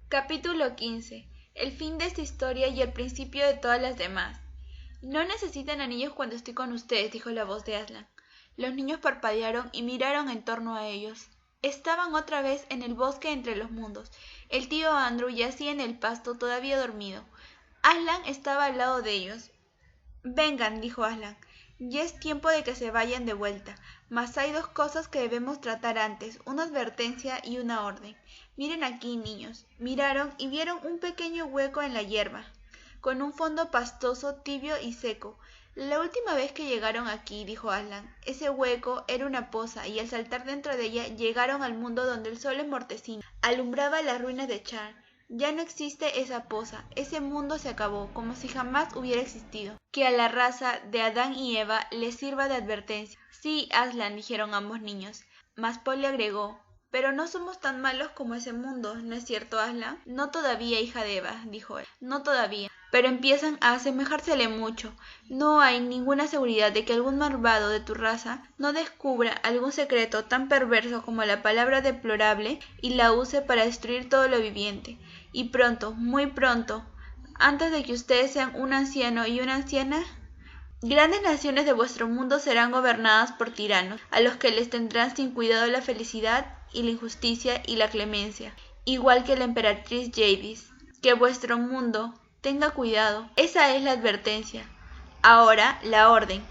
Capítulo 15. El fin de esta historia y el principio de todas las demás. No necesitan anillos cuando estoy con ustedes, dijo la voz de Aslan. Los niños parpadearon y miraron en torno a ellos. Estaban otra vez en el bosque entre los mundos. El tío Andrew yacía en el pasto todavía dormido. Aslan estaba al lado de ellos. Vengan, dijo Aslan. Ya es tiempo de que se vayan de vuelta, mas hay dos cosas que debemos tratar antes, una advertencia y una orden. Miren aquí, niños. Miraron y vieron un pequeño hueco en la hierba, con un fondo pastoso, tibio y seco. La última vez que llegaron aquí, dijo Aslan, ese hueco era una poza, y al saltar dentro de ella llegaron al mundo donde el sol mortecino alumbraba las ruinas de Char. Ya no existe esa poza, ese mundo se acabó, como si jamás hubiera existido. Que a la raza de Adán y Eva les sirva de advertencia. Sí, Aslan, dijeron ambos niños, mas Polly agregó, pero no somos tan malos como ese mundo, ¿no es cierto, Aslan? No todavía, hija de Eva, dijo él, no todavía, pero empiezan a asemejársele mucho. No hay ninguna seguridad de que algún malvado de tu raza no descubra algún secreto tan perverso como la palabra deplorable y la use para destruir todo lo viviente. Y pronto, muy pronto, antes de que ustedes sean un anciano y una anciana, grandes naciones de vuestro mundo serán gobernadas por tiranos, a los que les tendrán sin cuidado la felicidad y la injusticia y la clemencia, igual que la emperatriz Jadis. Que vuestro mundo tenga cuidado. Esa es la advertencia. Ahora, la orden.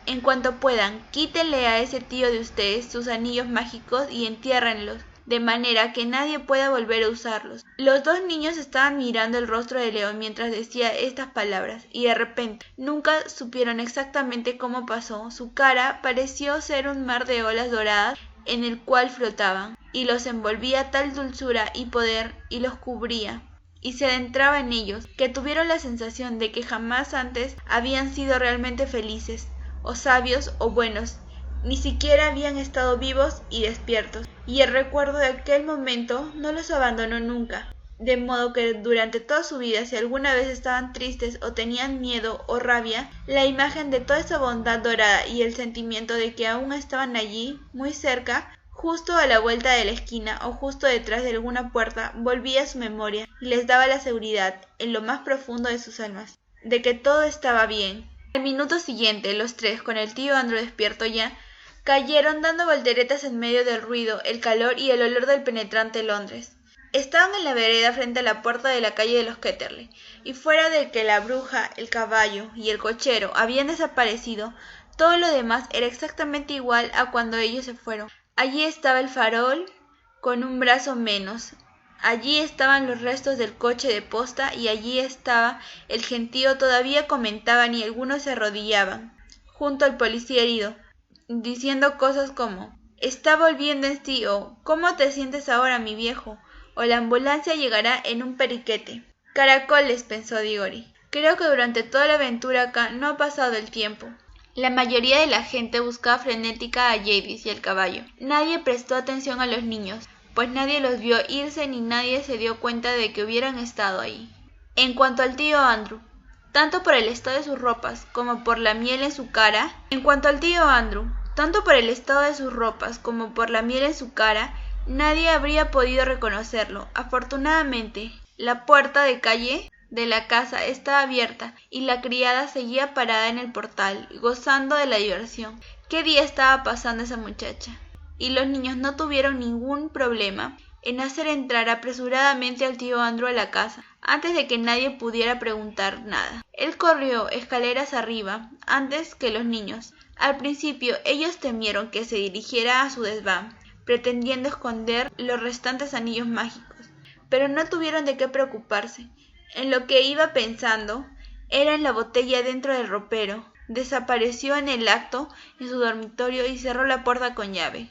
En cuanto puedan, quítenle a ese tío de ustedes sus anillos mágicos y entiérrenlos, de manera que nadie pueda volver a usarlos. Los dos niños estaban mirando el rostro de León mientras decía estas palabras, y de repente, nunca supieron exactamente cómo pasó, su cara pareció ser un mar de olas doradas en el cual flotaban, y los envolvía tal dulzura y poder, y los cubría, y se adentraba en ellos, que tuvieron la sensación de que jamás antes habían sido realmente felices, o sabios, o buenos, ni siquiera habían estado vivos y despiertos, y el recuerdo de aquel momento no los abandonó nunca, de modo que durante toda su vida, si alguna vez estaban tristes o tenían miedo o rabia, la imagen de toda esa bondad dorada y el sentimiento de que aún estaban allí, muy cerca, justo a la vuelta de la esquina o justo detrás de alguna puerta, volvía a su memoria y les daba la seguridad, en lo más profundo de sus almas, de que todo estaba bien. Al minuto siguiente, los tres, con el tío Andrew despierto ya, cayeron dando volteretas en medio del ruido, el calor y el olor del penetrante Londres. Estaban en la vereda frente a la puerta de la calle de los Ketterley, y fuera de que la bruja, el caballo y el cochero habían desaparecido, todo lo demás era exactamente igual a cuando ellos se fueron. Allí estaba el farol con un brazo menos, allí estaban los restos del coche de posta y allí estaba el gentío, todavía comentaban y algunos se arrodillaban junto al policía herido, diciendo cosas como «Está volviendo en sí» o «¿Cómo te sientes ahora, mi viejo?» o «La ambulancia llegará en un periquete». «Caracoles», pensó Diggory. «Creo que durante toda la aventura acá no ha pasado el tiempo». La mayoría de la gente buscaba frenética a Jadis y al caballo. Nadie prestó atención a los niños, pues nadie los vio irse ni nadie se dio cuenta de que hubieran estado ahí. En cuanto al tío Andrew, tanto por el estado de sus ropas como por la miel en su cara, nadie habría podido reconocerlo. Afortunadamente, la puerta de calle de la casa estaba abierta y la criada seguía parada en el portal, gozando de la diversión. ¿Qué día estaba pasando esa muchacha? Y los niños no tuvieron ningún problema en hacer entrar apresuradamente al tío Andrew a la casa, antes de que nadie pudiera preguntar nada. Él corrió escaleras arriba antes que los niños. Al principio ellos temieron que se dirigiera a su desván, pretendiendo esconder los restantes anillos mágicos, pero no tuvieron de qué preocuparse. En lo que iba pensando era en la botella dentro del ropero. Desapareció en el acto en su dormitorio y cerró la puerta con llave.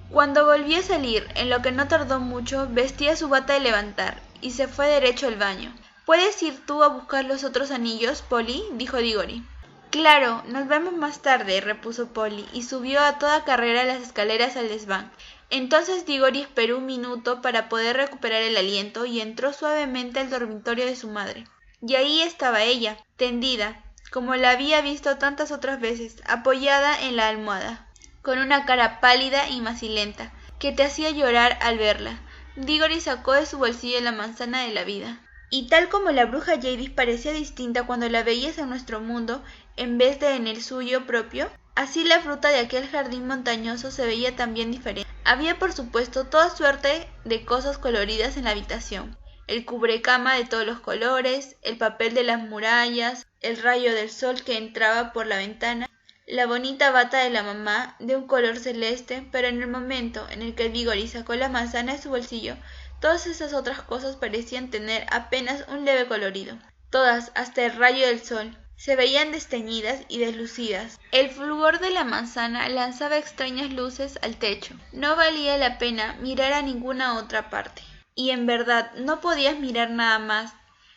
Cuando volvió a salir, en lo que no tardó mucho, vestía su bata de levantar y se fue derecho al baño. «¿Puedes ir tú a buscar los otros anillos, Polly?», dijo Diggory. «Claro, nos vemos más tarde», repuso Polly, y subió a toda carrera las escaleras al desván. Entonces Diggory esperó un minuto para poder recuperar el aliento y entró suavemente al dormitorio de su madre. Y ahí estaba ella, tendida, como la había visto tantas otras veces, apoyada en la almohada, con una cara pálida y macilenta, que te hacía llorar al verla. Diggory sacó de su bolsillo la manzana de la vida. Y tal como la bruja Jadis parecía distinta cuando la veías en nuestro mundo en vez de en el suyo propio, así la fruta de aquel jardín montañoso se veía también diferente. Había por supuesto toda suerte de cosas coloridas en la habitación: el cubrecama de todos los colores, el papel de las murallas, el rayo del sol que entraba por la ventana, la bonita bata de la mamá de un color celeste. Pero en el momento en el que Diggory sacó la manzana de su bolsillo, todas esas otras cosas parecían tener apenas un leve colorido. Todas, hasta el rayo del sol, se veían desteñidas y deslucidas. El fulgor de la manzana lanzaba extrañas luces al techo. No valía la pena mirar a ninguna otra parte. Y en verdad no podías mirar nada más.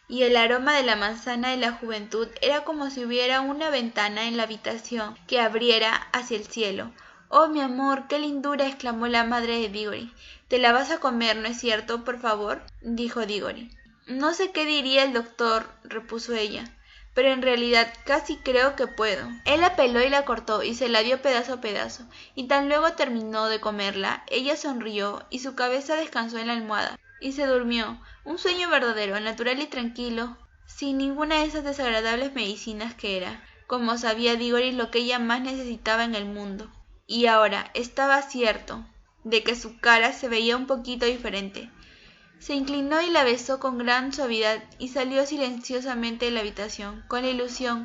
Y el aroma de la manzana de la juventud era como si hubiera una ventana en la habitación que abriera hacia el cielo. «Oh, mi amor, qué lindura», exclamó la madre de Diggory. «Te la vas a comer, ¿no es cierto? Por favor», dijo Diggory. «No sé qué diría el doctor», repuso ella, «pero en realidad casi creo que puedo». Él la peló y la cortó y se la dio pedazo a pedazo, y tan luego terminó de comerla, ella sonrió y su cabeza descansó en la almohada, y se durmió, un sueño verdadero, natural y tranquilo, sin ninguna de esas desagradables medicinas que era, como sabía Diggory, lo que ella más necesitaba en el mundo. Y ahora estaba cierto de que su cara se veía un poquito diferente. Se inclinó y la besó con gran suavidad y salió silenciosamente de la habitación, con la ilusión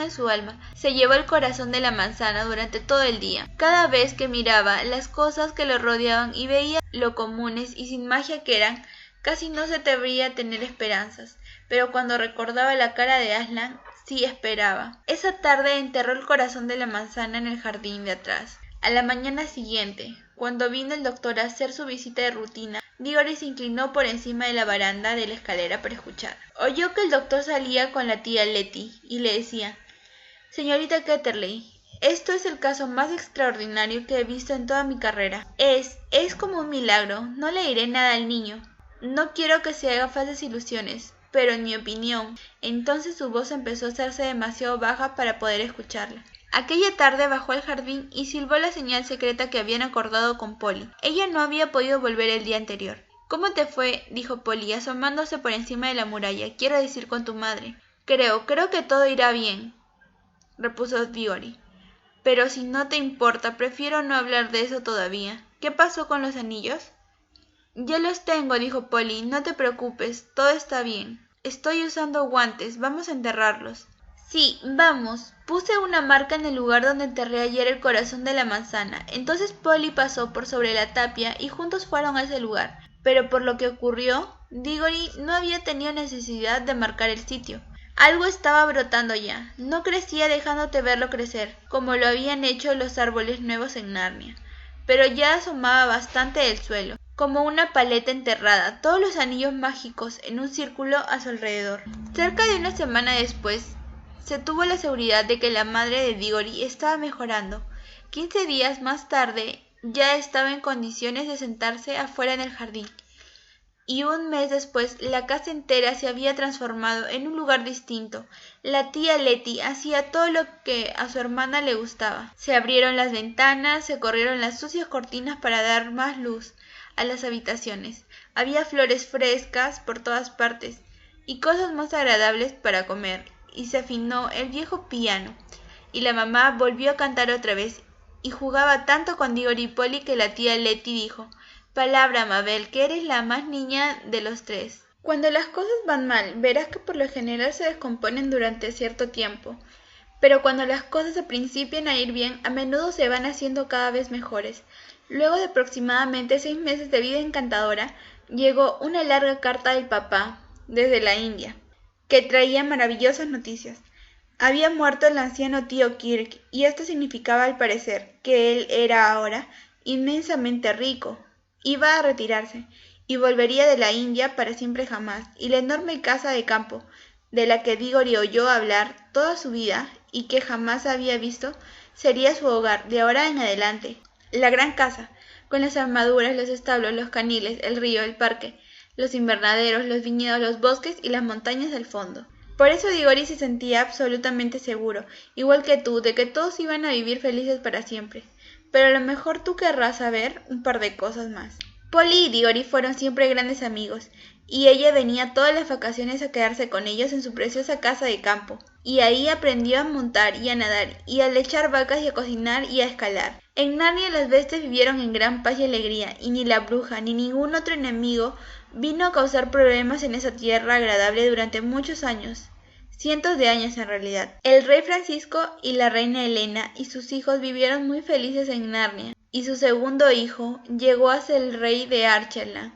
en su alma. Se llevó el corazón de la manzana durante todo el día. Cada vez que miraba las cosas que lo rodeaban y veía lo comunes y sin magia que eran, casi no se atrevía a tener esperanzas. Pero cuando recordaba la cara de Aslan, sí esperaba. Esa tarde enterró el corazón de la manzana en el jardín de atrás. A la mañana siguiente, cuando vino el doctor a hacer su visita de rutina, Diggory se inclinó por encima de la baranda de la escalera para escuchar. Oyó que el doctor salía con la tía Letty y le decía: «Señorita Ketterley, esto es el caso más extraordinario que he visto en toda mi carrera. Es como un milagro. No le diré nada al niño. No quiero que se haga falsas ilusiones, pero en mi opinión». Entonces su voz empezó a hacerse demasiado baja para poder escucharla. Aquella tarde bajó al jardín y silbó la señal secreta que habían acordado con Polly. Ella no había podido volver el día anterior. «¿Cómo te fue?», dijo Polly, asomándose por encima de la muralla. «Quiero decir, con tu madre». Creo que todo irá bien», repuso Diggory. «Pero si no te importa, prefiero no hablar de eso todavía. ¿Qué pasó con los anillos?» «Ya los tengo», dijo Polly. «No te preocupes, todo está bien. Estoy usando guantes. Vamos a enterrarlos». «Sí, vamos. Puse una marca en el lugar donde enterré ayer el corazón de la manzana». Entonces Polly pasó por sobre la tapia y juntos fueron a ese lugar. Pero por lo que ocurrió, Diggory no había tenido necesidad de marcar el sitio. Algo estaba brotando ya. No crecía dejándote verlo crecer, como lo habían hecho los árboles nuevos en Narnia, pero ya asomaba bastante del suelo, como una paleta enterrada, todos los anillos mágicos en un círculo a su alrededor. Cerca de una semana después, se tuvo la seguridad de que la madre de Diggory estaba mejorando. 15 días más tarde ya estaba en condiciones de sentarse afuera en el jardín. Y un mes después la casa entera se había transformado en un lugar distinto. La tía Letty hacía todo lo que a su hermana le gustaba. Se abrieron las ventanas, se corrieron las sucias cortinas para dar más luz a las habitaciones. Había flores frescas por todas partes y cosas más agradables para comer. Y se afinó el viejo piano, y la mamá volvió a cantar otra vez, y jugaba tanto con Diggory y Polly que la tía Letty dijo: «Palabra, Mabel, que eres la más niña de los tres. Cuando las cosas van mal, verás que por lo general se descomponen durante cierto tiempo, pero cuando las cosas principian a ir bien, a menudo se van haciendo cada vez mejores». Luego de aproximadamente 6 meses de vida encantadora, llegó una larga carta del papá, desde la India, que traía maravillosas noticias. Había muerto el anciano tío Kirk, y esto significaba al parecer que él era ahora inmensamente rico. Iba a retirarse, y volvería de la India para siempre jamás, y la enorme casa de campo, de la que Diggory oyó hablar toda su vida y que jamás había visto, sería su hogar de ahora en adelante. La gran casa, con las armaduras, los establos, los caniles, el río, el parque, los invernaderos, los viñedos, los bosques y las montañas del fondo. Por eso Diggory se sentía absolutamente seguro, igual que tú, de que todos iban a vivir felices para siempre. Pero a lo mejor tú querrás saber un par de cosas más. Polly y Diggory fueron siempre grandes amigos, y ella venía todas las vacaciones a quedarse con ellos en su preciosa casa de campo, y ahí aprendió a montar y a nadar, y a lechar vacas y a cocinar y a escalar. En Narnia las bestias vivieron en gran paz y alegría, y ni la bruja ni ningún otro enemigo vino a causar problemas en esa tierra agradable durante muchos años. Cientos de años en realidad. El rey Francisco y la reina Helena y sus hijos vivieron muy felices en Narnia, y su segundo hijo llegó a ser el rey de Archenland.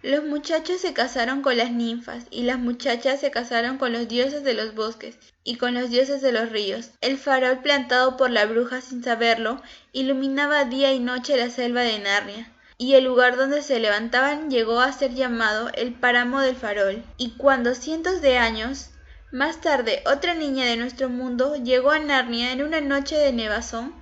Los muchachos se casaron con las ninfas, y las muchachas se casaron con los dioses de los bosques y con los dioses de los ríos. El farol plantado por la bruja sin saberlo iluminaba día y noche la selva de Narnia, y el lugar donde se levantaban llegó a ser llamado el Páramo del Farol. Y cuando cientos de años más tarde otra niña de nuestro mundo llegó a Narnia en una noche de nevazón,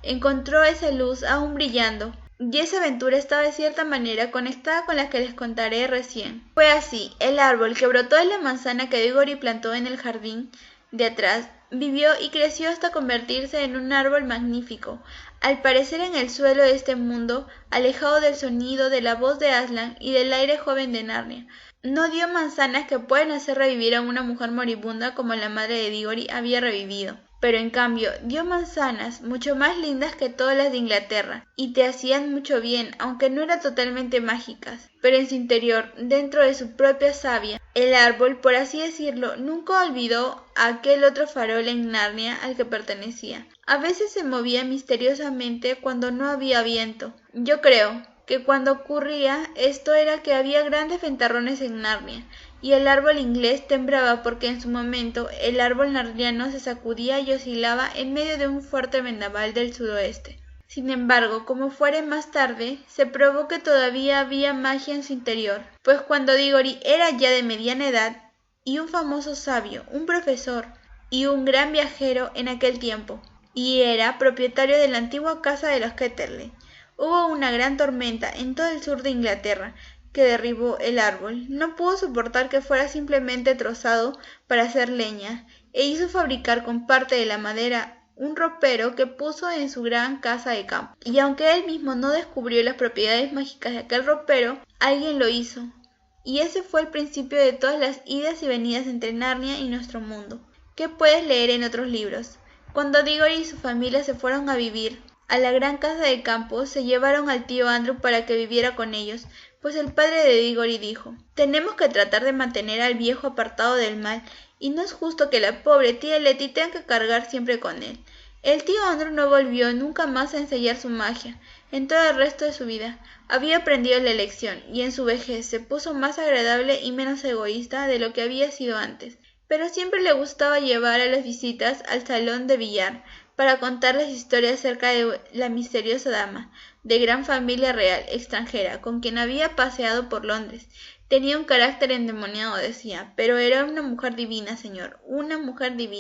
encontró esa luz aún brillando, y esa aventura estaba de cierta manera conectada con la que les contaré recién. Fue así, el árbol que brotó de la manzana que Diggory plantó en el jardín de atrás vivió y creció hasta convertirse en un árbol magnífico, al parecer en el suelo de este mundo, alejado del sonido de la voz de Aslan y del aire joven de Narnia. No dio manzanas que pueden hacer revivir a una mujer moribunda como la madre de Diggory había revivido, pero en cambio dio manzanas mucho más lindas que todas las de Inglaterra, y te hacían mucho bien, aunque no eran totalmente mágicas. Pero en su interior, dentro de su propia savia, el árbol, por así decirlo, nunca olvidó a aquel otro farol en Narnia al que pertenecía. A veces se movía misteriosamente cuando no había viento. Yo creo que cuando ocurría esto era que había grandes ventarrones en Narnia, y el árbol inglés temblaba porque en su momento el árbol narniano se sacudía y oscilaba en medio de un fuerte vendaval del sudoeste. Sin embargo, como fuere más tarde, se probó que todavía había magia en su interior, pues cuando Diggory era ya de mediana edad, y un famoso sabio, un profesor y un gran viajero en aquel tiempo, y era propietario de la antigua casa de los Ketterle, hubo una gran tormenta en todo el sur de Inglaterra, que derribó el árbol. No pudo soportar que fuera simplemente trozado para hacer leña, e hizo fabricar con parte de la madera un ropero que puso en su gran casa de campo. Y aunque él mismo no descubrió las propiedades mágicas de aquel ropero, alguien lo hizo. Y ese fue el principio de todas las idas y venidas entre Narnia y nuestro mundo, que puedes leer en otros libros. Cuando Diggory y su familia se fueron a vivir a la gran casa de campo, se llevaron al tío Andrew para que viviera con ellos, pues el padre de Diggory dijo: «Tenemos que tratar de mantener al viejo apartado del mal, y no es justo que la pobre tía Letty tenga que cargar siempre con él». El tío Andrew no volvió nunca más a ensayar su magia en todo el resto de su vida. Había aprendido la lección, y en su vejez se puso más agradable y menos egoísta de lo que había sido antes. Pero siempre le gustaba llevar a las visitas al salón de billar para contarles historias acerca de la misteriosa dama, de gran familia real, extranjera, con quien había paseado por Londres. Tenía un carácter endemoniado, decía, pero era una mujer divina, señor, una mujer divina.